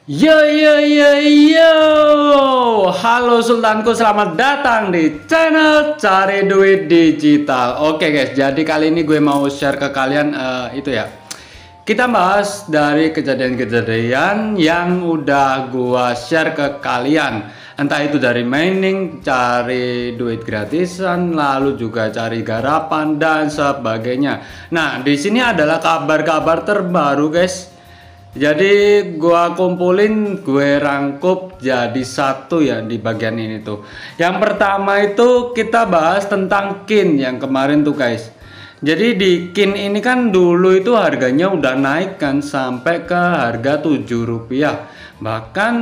Yo, halo sultanku, selamat datang di channel Cari Duit Digital. Oke guys, jadi kali ini gue mau share ke kalian itu ya. Kita bahas dari kejadian-kejadian yang udah gue share ke kalian. Entah itu dari mining, cari duit gratisan, lalu juga cari garapan dan sebagainya. Nah, di sini adalah kabar-kabar terbaru guys. Jadi gua kumpulin, gue rangkup jadi satu ya di bagian ini tuh. Yang pertama itu kita bahas tentang kin yang kemarin tuh guys. Jadi di kin ini kan dulu itu harganya udah naik kan sampai ke harga 7 rupiah. Bahkan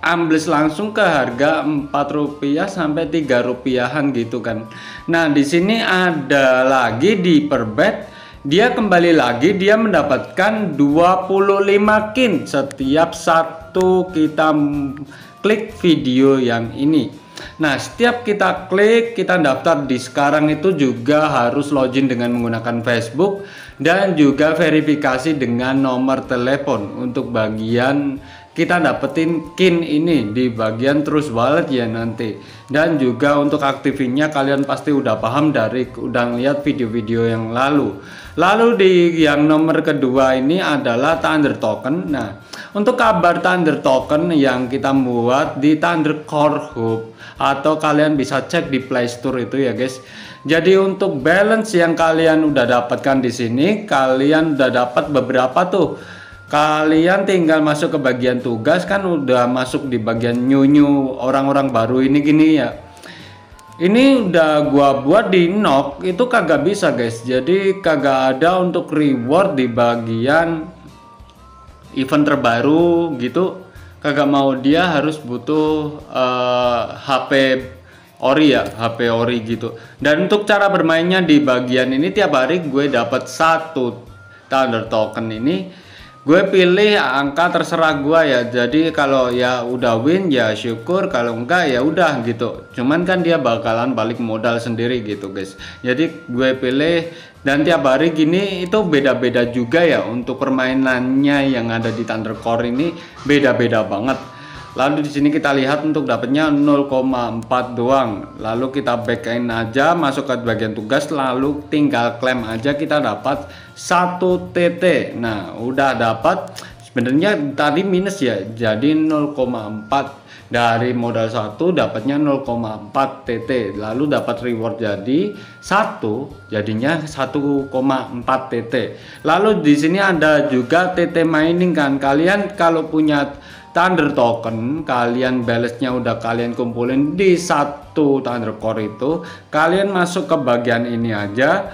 ambles langsung ke harga 4 rupiah sampai 3 rupiahan gitu kan. Nah, di sini ada lagi di Perbet. Dia kembali lagi, dia mendapatkan 25 kin setiap satu kita klik video yang ini. Nah, setiap kita klik, kita daftar di sekarang itu juga harus login dengan menggunakan Facebook dan juga verifikasi dengan nomor telepon untuk bagian kita dapetin kin ini di bagian terus wallet ya nanti. Dan juga untuk aktifinnya kalian pasti udah paham dari udah lihat video-video yang lalu. Lalu di yang nomor kedua ini adalah Thunder Token. Nah, untuk kabar Thunder Token yang kita buat di Thunder Core Hub atau kalian bisa cek di Play Store itu ya guys. Jadi untuk balance yang kalian udah dapatkan di sini, kalian udah dapat beberapa tuh. Kalian tinggal masuk ke bagian tugas, kan udah masuk di bagian new orang-orang baru ini gini ya. Ini udah gua buat di Nok itu kagak bisa guys. Jadi kagak ada untuk reward di bagian event terbaru gitu. Kagak mau, dia harus butuh HP ori ya, HP ori gitu. Dan untuk cara bermainnya di bagian ini tiap hari gue dapat satu Thunder Token ini. Gue pilih angka terserah gue ya. Jadi kalau ya udah win ya syukur, kalau enggak ya udah gitu. Cuman kan dia bakalan balik modal sendiri gitu guys. Jadi gue pilih, dan tiap hari gini itu beda-beda juga ya untuk permainannya yang ada di Thunder Core ini, beda-beda banget. Lalu di sini kita lihat untuk dapatnya 0,4 doang. Lalu kita back in aja, masuk ke bagian tugas, lalu tinggal klaim aja, kita dapat 1 TT. Nah, udah dapat. Sebenarnya tadi minus ya. Jadi 0,4 dari modal 1 dapatnya 0,4 TT. Lalu dapat reward jadi 1, jadinya 1,4 TT. Lalu di sini ada juga TT mining kan. Kalian kalau punya Thunder Token, kalian balance-nya udah kalian kumpulin di satu Thunder Core itu, kalian masuk ke bagian ini aja.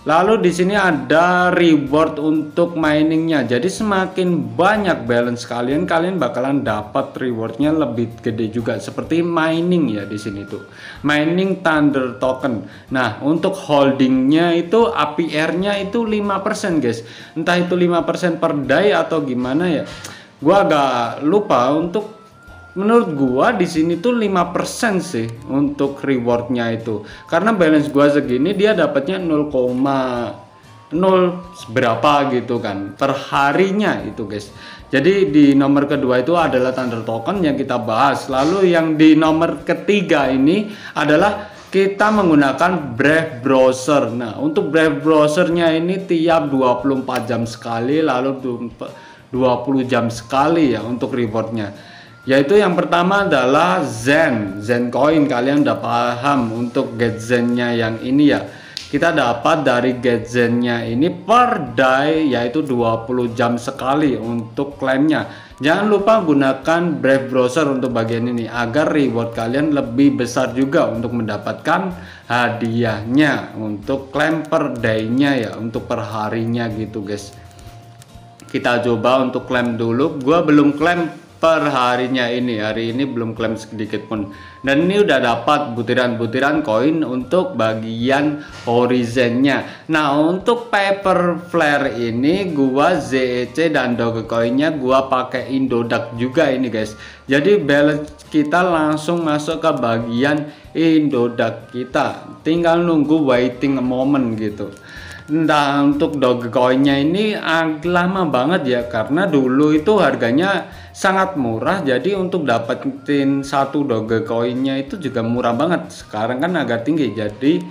Lalu di sini ada reward untuk miningnya. Jadi semakin banyak balance kalian, kalian bakalan dapat rewardnya lebih gede juga. Seperti mining ya di sini tuh, mining Thunder Token. Nah, untuk holdingnya itu APR-nya itu 5% guys. Entah itu 5% per day atau gimana ya. Gua agak lupa. Untuk menurut gua di sini tuh 5% sih untuk rewardnya itu, karena balance gua segini dia dapatnya 0,0 berapa gitu kan per harinya itu guys. Jadi di nomor kedua itu adalah Thunder Token yang kita bahas. Lalu yang di nomor ketiga ini adalah kita menggunakan Brave Browser. Nah, untuk Brave Browsernya ini tiap 24 jam sekali, lalu 20 jam sekali ya untuk rewardnya. Yaitu yang pertama adalah Zen Coin. Kalian udah paham untuk get Zennya yang ini ya. Kita dapat dari get Zennya ini per day yaitu 20 jam sekali untuk klaimnya. Jangan lupa gunakan Brave Browser untuk bagian ini agar reward kalian lebih besar juga untuk mendapatkan hadiahnya untuk klaim per day-nya ya, untuk per harinya gitu guys. Kita coba untuk klaim dulu. Gua belum klaim per harinya ini. Hari ini belum klaim sedikit pun. Dan ini udah dapat butiran-butiran koin untuk bagian horizonnya. Nah, untuk paper flare ini gua ZEC dan Dogecoinnya gua pakai Indodax juga ini guys. Jadi balance kita langsung masuk ke bagian Indodax kita. Tinggal nunggu waiting a moment gitu. Nah, untuk Dogecoin-nya ini lama banget ya, karena dulu itu harganya sangat murah, jadi untuk dapetin satu Dogecoin-nya itu juga murah banget. Sekarang kan agak tinggi, jadi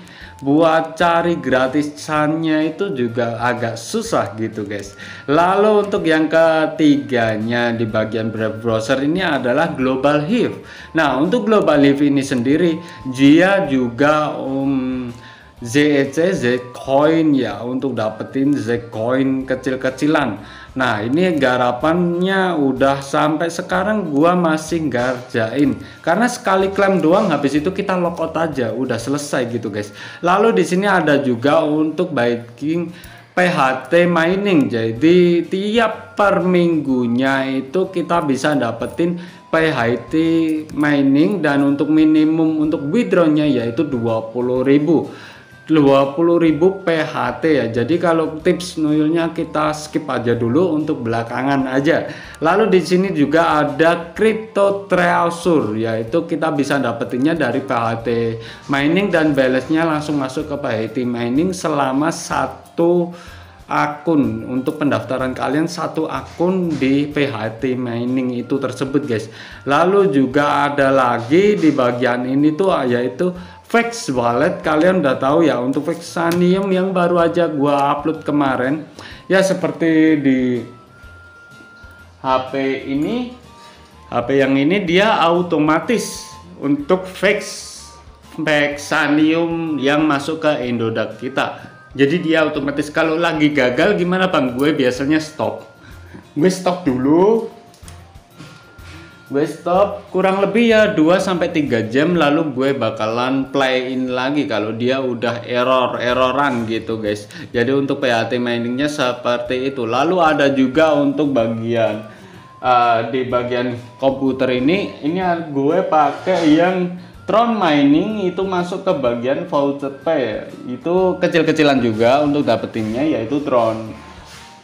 buat cari gratisannya itu juga agak susah gitu guys. Lalu untuk yang ketiganya di bagian browser ini adalah Global Hive. Nah, untuk Global Hive ini sendiri dia juga ZEC, Zcoin ya, untuk dapetin Zcoin kecil-kecilan. Nah, ini garapannya udah sampai sekarang gua masih ngerjain, karena sekali klaim doang, habis itu kita logout aja udah selesai gitu guys. Lalu di sini ada juga untuk buying PHT mining, jadi tiap per minggunya itu kita bisa dapetin PHT mining, dan untuk minimum untuk withdrawnya yaitu 20.000 PHT ya. Jadi kalau tips nuyulnya kita skip aja dulu untuk belakangan aja. Lalu di sini juga ada crypto treasure, yaitu kita bisa dapetinnya dari PHT mining, dan balance-nya langsung masuk ke PHT mining selama satu akun. Untuk pendaftaran kalian satu akun di PHT mining itu tersebut guys. Lalu juga ada lagi di bagian ini tuh yaitu Vex Wallet. Kalian udah tahu ya, untuk Vexanium yang baru aja gua upload kemarin ya, seperti di HP ini, HP yang ini dia otomatis untuk Vexanium yang masuk ke Indodax kita. Jadi dia otomatis kalau lagi gagal gimana bang, gue biasanya stop dulu, gue stop kurang lebih ya 2-3 jam, lalu gue bakalan play in lagi kalau dia udah erroran gitu guys. Jadi untuk PHT miningnya seperti itu. Lalu ada juga untuk bagian di bagian komputer ini gue pakai yang Tron mining, itu masuk ke bagian voucher pay, itu kecil-kecilan juga untuk dapetinnya, yaitu Tron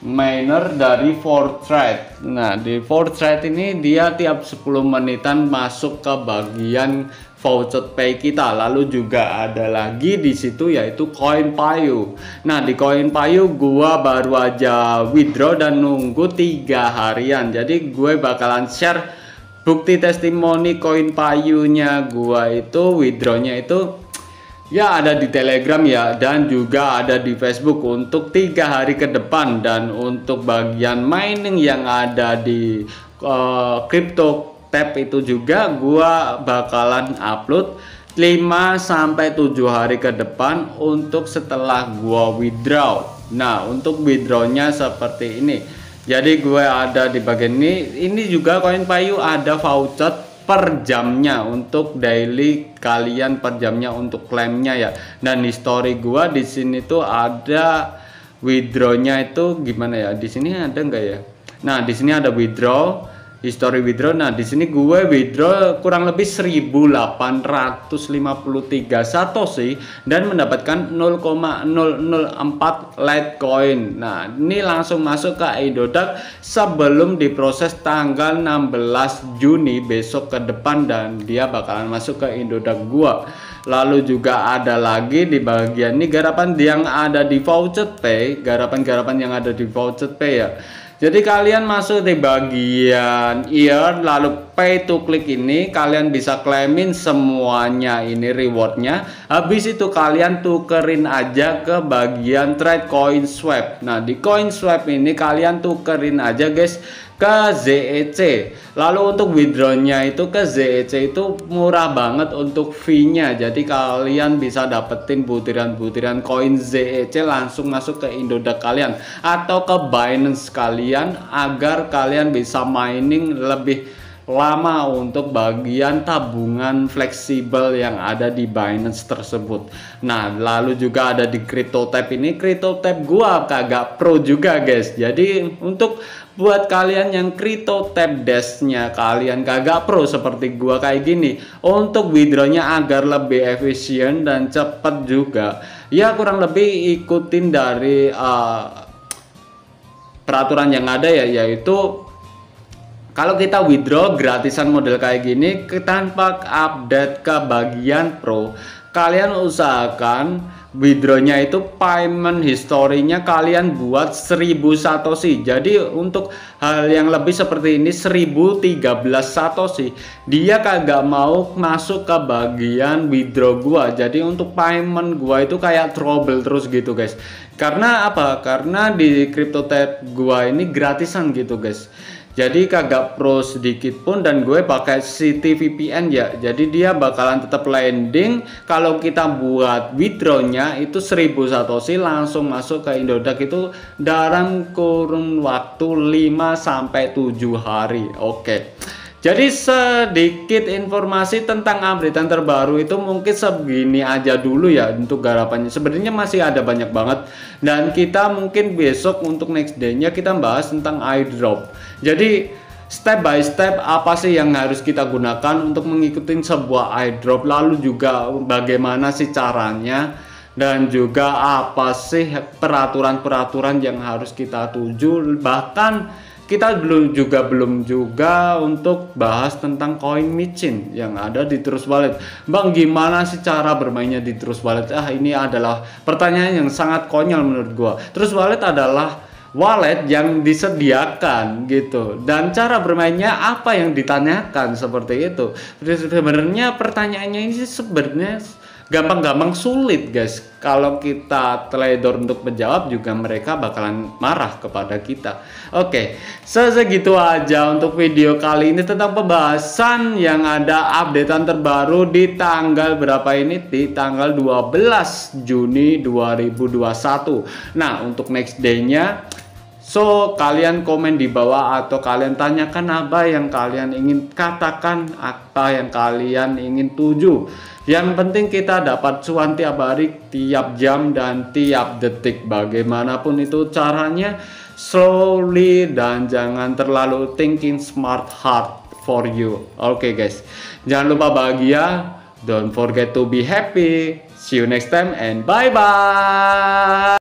miner dari Forthright. Nah, di Forthright ini dia tiap 10 menitan masuk ke bagian voucher pay kita. Lalu juga ada lagi di situ yaitu CoinPayu. Nah, di CoinPayu gua baru aja withdraw dan nunggu 3 harian. Jadi gue bakalan share bukti testimoni CoinPayu-nya gua itu, withdrawnya itu ya ada di Telegram ya, dan juga ada di Facebook untuk 3 hari ke depan. Dan untuk bagian mining yang ada di crypto tab itu juga gua bakalan upload 5-7 hari ke depan untuk setelah gua withdraw. Nah, untuk withdrawnya seperti ini. Jadi gue ada di bagian ini juga CoinPayu ada voucher per jamnya untuk daily kalian, per jamnya untuk klaimnya ya. Dan history gue di sini tuh ada withdrawnya itu gimana ya? Di sini ada enggak ya? Nah, di sini ada withdraw, history withdraw. Nah, di sini gue withdraw kurang lebih 1853 satoshi dan mendapatkan 0,004 Litecoin. Nah, ini langsung masuk ke Indodax sebelum diproses tanggal 16 Juni besok ke depan, dan dia bakalan masuk ke Indodax gua. Lalu juga ada lagi di bagian ini garapan yang ada di voucher pay, garapan-garapan yang ada di voucher pay ya. Jadi kalian masuk di bagian earn, lalu pay to click ini kalian bisa claimin semuanya ini rewardnya. Habis itu kalian tukerin aja ke bagian trade coin swap. Nah, di coin swap ini kalian tukerin aja guys ke ZEC. Lalu untuk withdrawnya itu ke ZEC itu murah banget untuk fee-nya. Jadi kalian bisa dapetin butiran-butiran koin ZEC langsung masuk ke Indodax kalian atau ke Binance kalian, agar kalian bisa mining lebih lama untuk bagian tabungan fleksibel yang ada di Binance tersebut. Nah, lalu juga ada di CryptoTab ini. CryptoTab gua kagak pro juga guys. Jadi untuk buat kalian yang CryptoTab dashnya kalian kagak pro seperti gua kayak gini, untuk withdrawnya agar lebih efisien dan cepat juga, ya kurang lebih ikutin dari peraturan yang ada ya, yaitu kalau kita withdraw gratisan model kayak gini tanpa update ke bagian pro, kalian usahakan withdrawnya itu payment historinya kalian buat 1000 satoshi. Jadi untuk hal yang lebih seperti ini 1013 satoshi, dia kagak mau masuk ke bagian withdraw gua. Jadi untuk payment gua itu kayak trouble terus gitu guys. Karena apa? Karena di CryptoTab gua ini gratisan gitu guys. Jadi kagak pro sedikit pun, dan gue pakai City VPN ya. Jadi dia bakalan tetap landing kalau kita buat withdrawnya itu 1000 satoshi langsung masuk ke Indodax itu dalam kurun waktu 5 sampai 7 hari. Oke. Jadi sedikit informasi tentang update terbaru itu mungkin segini aja dulu ya untuk garapannya. Sebenarnya masih ada banyak banget, dan kita mungkin besok untuk next day-nya kita bahas tentang airdrop. Jadi step by step apa sih yang harus kita gunakan untuk mengikuti sebuah airdrop, lalu juga bagaimana sih caranya, dan juga apa sih peraturan-peraturan yang harus kita tuju. Bahkan kita belum juga untuk bahas tentang koin micin yang ada di Trust Wallet. Bang, gimana sih cara bermainnya di Trust Wallet? Ini adalah pertanyaan yang sangat konyol menurut gua. Trust Wallet adalah wallet yang disediakan gitu, dan cara bermainnya apa yang ditanyakan seperti itu. Sebenarnya pertanyaannya ini sebenarnya gampang-gampang sulit guys. Kalau kita teledor untuk menjawab juga mereka bakalan marah kepada kita. Oke, segitu aja untuk video kali ini tentang pembahasan yang ada updatean terbaru di tanggal berapa ini, di tanggal 12 Juni 2021. Nah, untuk next day-nya, so kalian komen di bawah atau kalian tanyakan apa yang kalian ingin katakan, apa yang kalian ingin tuju. Yang penting kita dapat cuan tiap hari, tiap jam, dan tiap detik. Bagaimanapun itu caranya, slowly dan jangan terlalu thinking smart hard for you. Oke guys, jangan lupa bahagia, don't forget to be happy. See you next time and bye bye.